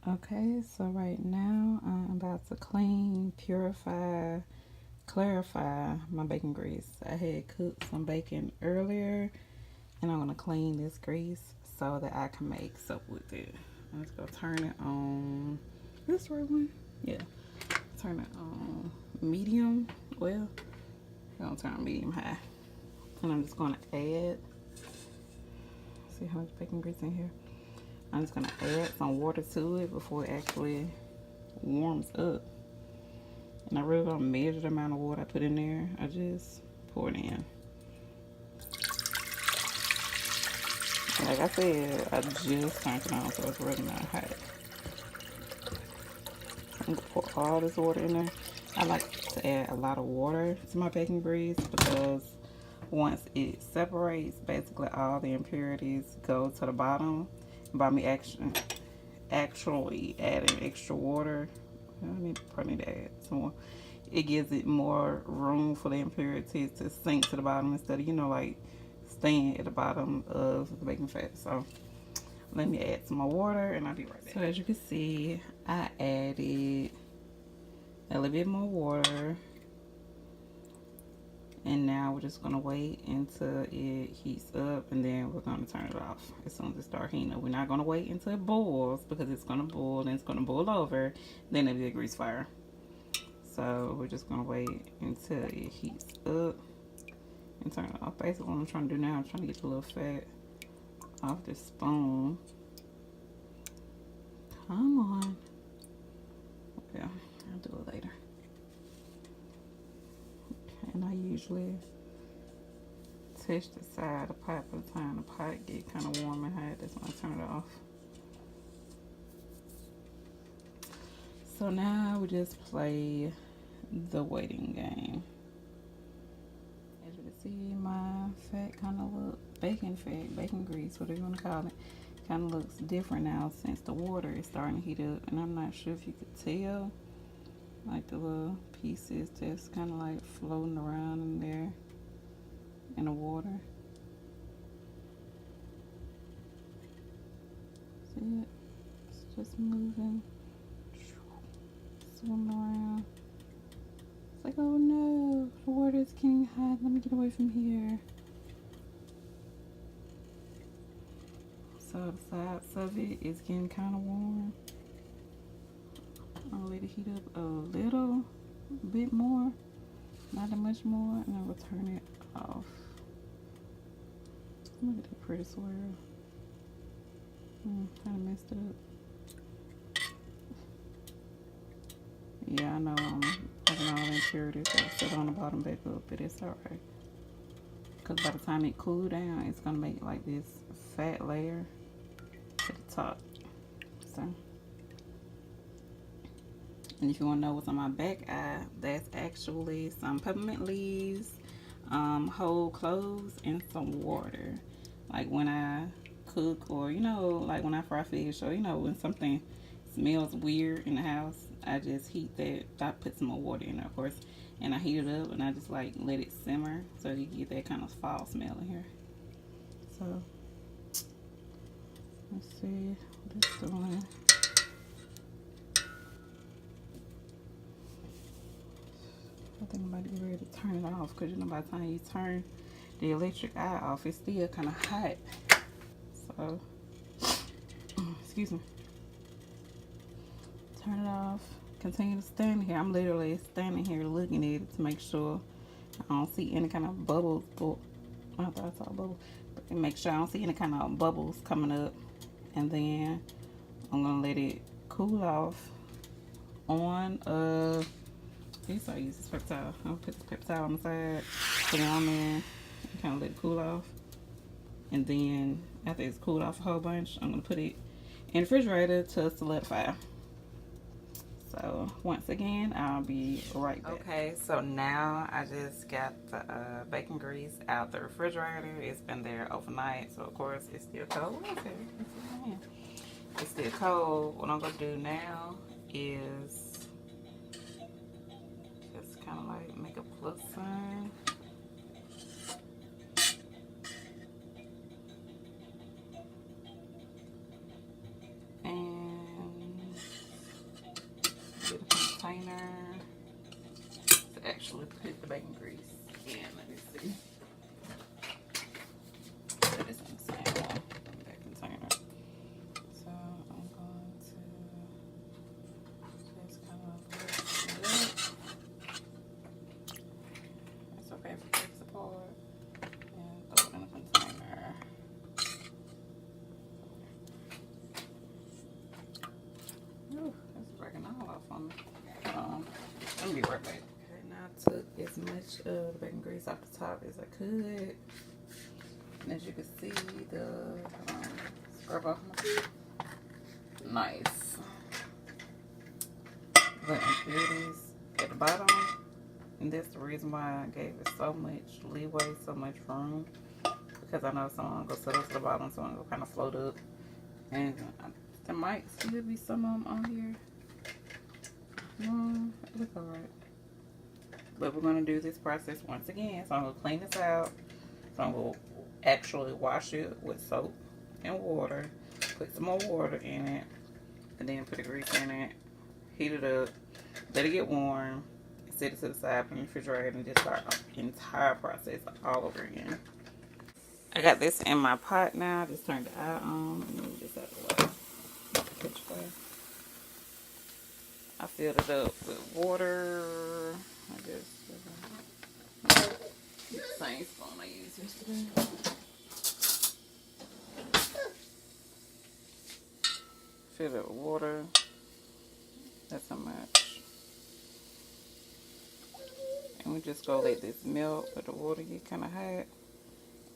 Okay, so right now I'm about to clean, purify, clarify my bacon grease. I had cooked some bacon earlier and I'm gonna clean this grease so that I can make soap with it. I'm just gonna turn it on. This right one? Yeah. Turn it on medium. Well, I'm gonna turn on medium high. And I'm just gonna add, see how much bacon grease in here? I'm just gonna add some water to it before it actually warms up. And I really don't measure the amount of water I put in there. I just pour it in. Like I said, I just turned it on, so it's really not hot. I'm gonna pour all this water in there. I like to add a lot of water to my bacon grease because once it separates, basically all the impurities go to the bottom. By me actually adding extra water, I probably need to add some more. It gives it more room for the impurities to sink to the bottom instead of, like staying at the bottom of the bacon fat. So let me add some more water and I'll be right back. So as you can see, I added a little bit more water. And now we're just gonna wait until it heats up and then we're gonna turn it off as soon as it starts heating up. We're not gonna wait until it boils because it's gonna boil and it's gonna boil over. Then it'll be a grease fire. So we're just gonna wait until it heats up and turn it off. Basically what I'm trying to do now, I'm trying to get the little fat off this spoon. Come on. Yeah, I'll do it later. Okay, and I usually touch the side of the pot by the time the pot get kind of warm and hot. That's when I turn it off. So now we just play the waiting game. As you can see, my fat kind of look, bacon fat, bacon grease, whatever you want to call it, kind of looks different now since the water is starting to heat up. And I'm not sure if you could tell, like the little pieces just kind of like floating around in there in the water. See it? It's just moving, swimming around. It's like, oh no, the water is getting hot. Let me get away from here. So the sides of it is getting kind of warm. I'll let it heat up a little bit more, not that much more, and I will turn it off. Look at that pretty swirl. Kind of messed it up. Yeah, I know I'm having all the impurities that sit on the bottom back up, but it's alright. Because by the time it cools down, it's going to make like this fat layer at the top. So, and if you want to know what's on my back eye, that's actually some peppermint leaves, whole cloves, and some water. Like when I cook, or like when I fry fish, or when something smells weird in the house, I just heat that. I put some more water in there, of course, and I heat it up and I just like let it simmer so you get that kind of fall smell in here. So let's see what it's doing. I think I'm about to get ready to turn it off because by the time you turn the electric eye off, it's still kind of hot. So, excuse me. Turn it off. Continue to stand here. I'm literally standing here looking at it to make sure I don't see any kind of bubbles. I thought I saw a bubble. But make sure I don't see any kind of bubbles coming up. And then I'm going to let it cool off on these I use this paper towel. I'm gonna put the paper towel on the side, put it on there, and kind of let it cool off. And then after it's cooled off a whole bunch, I'm gonna put it in the refrigerator to solidify. So once again, I'll be right back. Okay, so now I just got the bacon grease out the refrigerator. It's been there overnight, so of course it's still cold. It's still cold. What I'm gonna do now is kind of like make a plus sign. And actually put the bacon grease in. Let me see. Put this in the same one, that container. So I'm going to just kind of put it up. It's okay if it breaks apart. And throw it in a container. Ooh, it's breaking all off on me. Let me be right back. Okay, now I took as much of the bacon grease off the top as I could. And as you can see, the scrub off my feet. Nice. The impurities at the bottom. And that's the reason why I gave it so much leeway, so much room. Because I know someone will settle to the bottom, someone will kind of float up. And there might still be some of them on here. No, it looks alright. But we're going to do this process once again. So I'm going to clean this out. So I'm going to actually wash it with soap and water. Put some more water in it. And then put the grease in it. Heat it up. Let it get warm. Set it to the side in the refrigerator and just start the entire process all over again. I got this in my pot now. I just turned the eye on. Move this out of the way. I filled it up with water. I guess same spoon I used yesterday. Fill it with water. That's how much. And we just go let this melt, let the water get kind of hot,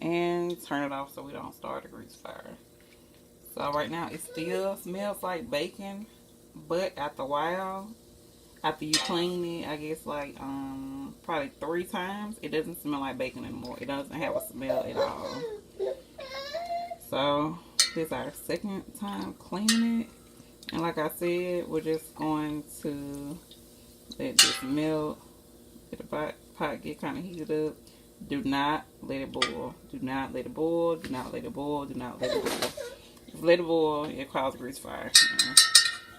and turn it off so we don't start a grease fire. So right now it still smells like bacon, but after a while, after you clean it, I guess like probably 3 times, it doesn't smell like bacon anymore. It doesn't have a smell at all. So this is our second time cleaning it, and like I said, we're just going to let this melt. Let the pot get kind of heated up. Do not let it boil. Do not let it boil. Do not let it boil. Do not let it boil. If you let it boil, it causes grease fire.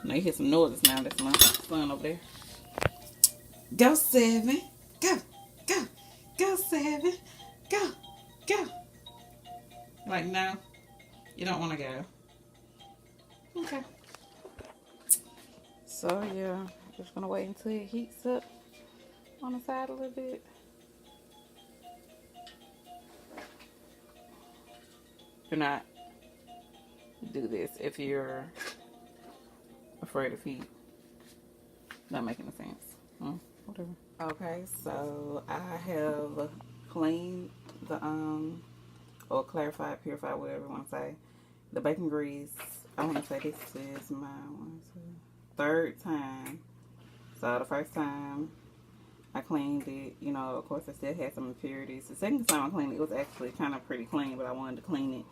Now you hear some noises now. That's my son over there. Go 7. Go. Go. Go 7. Go. Go. Like no, you don't want to go. Okay. So yeah, just gonna wait until it heats up on the side a little bit. Do not do this if you're afraid of heat. Not making a sense. Whatever. Okay, so I have cleaned the or clarified, purified, whatever you want to say, the bacon grease. I want to say this is my 3rd time. So the first time I cleaned it, you know, of course I still had some impurities. The second time I cleaned it, it was actually kind of pretty clean, but I wanted to clean it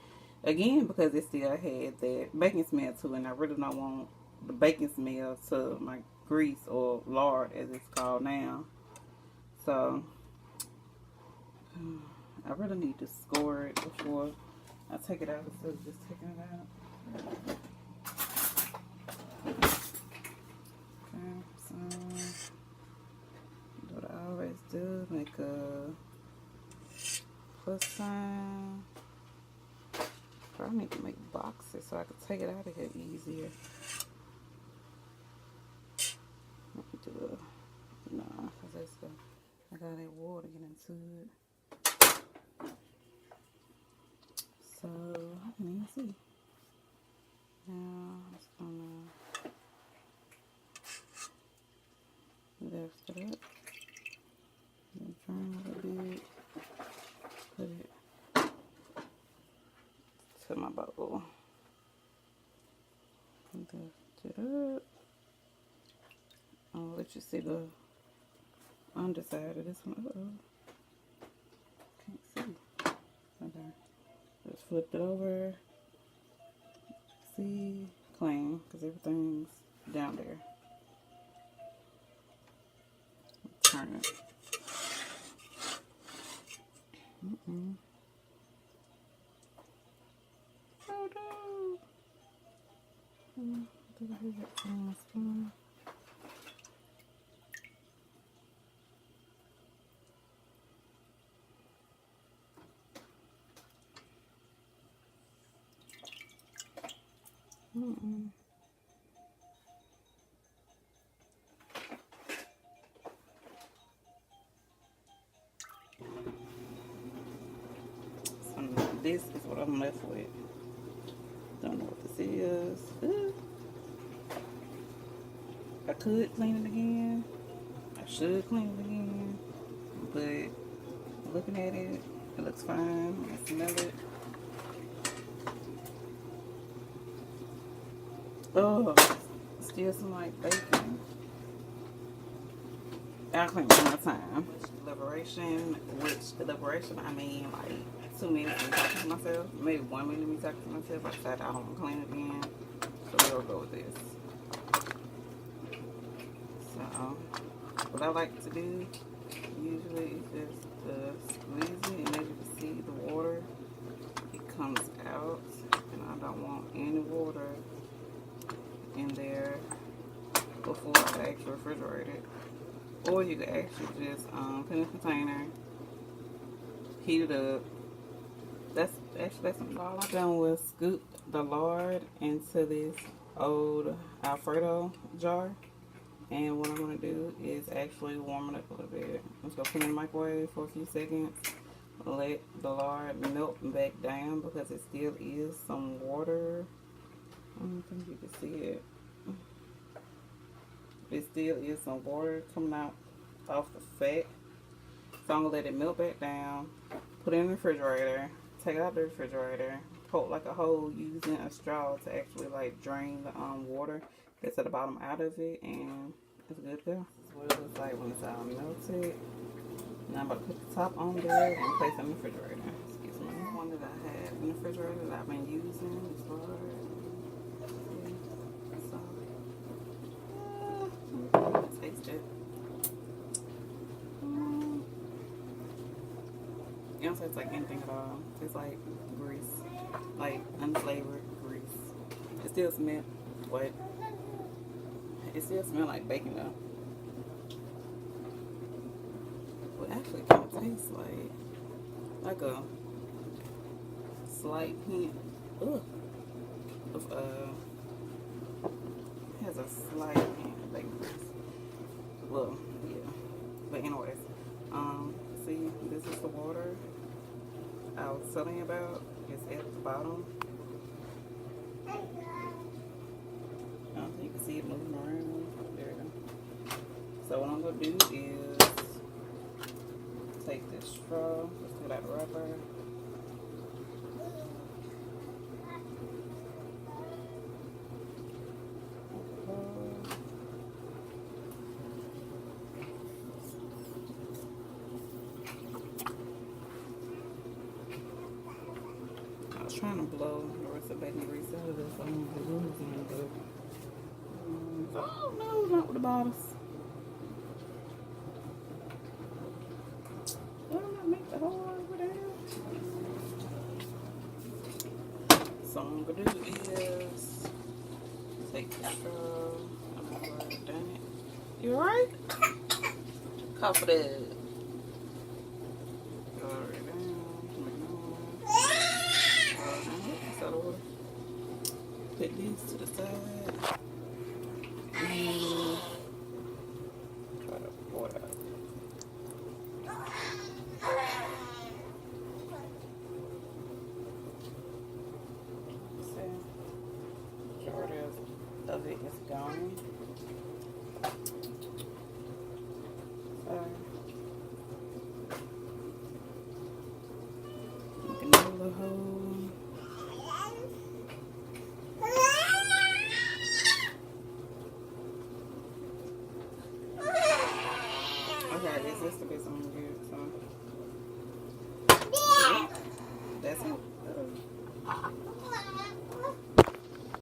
again because it still had that bacon smell to it, and I really don't want the bacon smell to my grease or lard as it's called now. So I really need to score it before I take it out instead of just taking it out. Okay, so what I always do, make a plus sign. Probably need to make boxes so I can take it out of here easier. Let me do a, nah, because I got that water getting into it. So, I can even see. Now, I'm just gonna lift it up. And turn it a bit. Put it to my bowl. Lift it up. I'll let you see the underside of this one. Can't see. Okay. Just flip it over. See, clean, because everything's down there. Turn it. Oh no. So this is what I'm left with. Don't know what this is. I could clean it again. I should clean it again. But looking at it, it looks fine. I smell it. Oh, still some like bacon. I'll clean it one more time. Which deliberation, I mean like 2 minutes of me talking to myself. Maybe 1 minute of me talking to myself. I decided I don't want to clean it again. So we'll go with this. So, what I like to do usually is just squeeze it, and as you can see, the water, it comes out, and I don't want any water in there before I actually refrigerate it. Or you can actually just put in a container, heat it up. That's all I've done was scoop the lard into this old Alfredo jar. And what I'm going to do is actually warm it up a little bit. I'm just going to put it in the microwave for a few seconds. Let the lard melt back down because it still is some water. I don't think you can see it. It still is some water coming out off the fat. So I'm going to let it melt back down. Put it in the refrigerator. Take it out of the refrigerator. Poke like a hole using a straw to actually like drain the water that's at the bottom out of it, and it's good to go. This is what it looks like when it's all melted. Now I'm about to put the top on there and place it in the refrigerator. Excuse me. One that I had in the refrigerator that I've been using is taste it. It don't taste like anything at all. It tastes like grease, like unflavored grease. It still smells, but it still smells like bacon though. But actually, it kind of tastes like a slight hint of has a slight hint of bacon grease. Well, yeah. But anyways, see, this is the water I was telling you about. It's at the bottom. You can see it moving around. There we go. So what I'm going to do is take this straw, let's do that rubber. I was trying to blow the rest of the bacon grease out of this. I don't know if the room is in good. Oh no, not with the bottles. Why don't I make the hole over there? So what I'm gonna do is take the straw. I'm gonna write it down. You alright? Cough it up. Put these to the side. And try to pour it out. See, majority of it is gone. You can do the whole. Okay, this is to be something good, so that's it.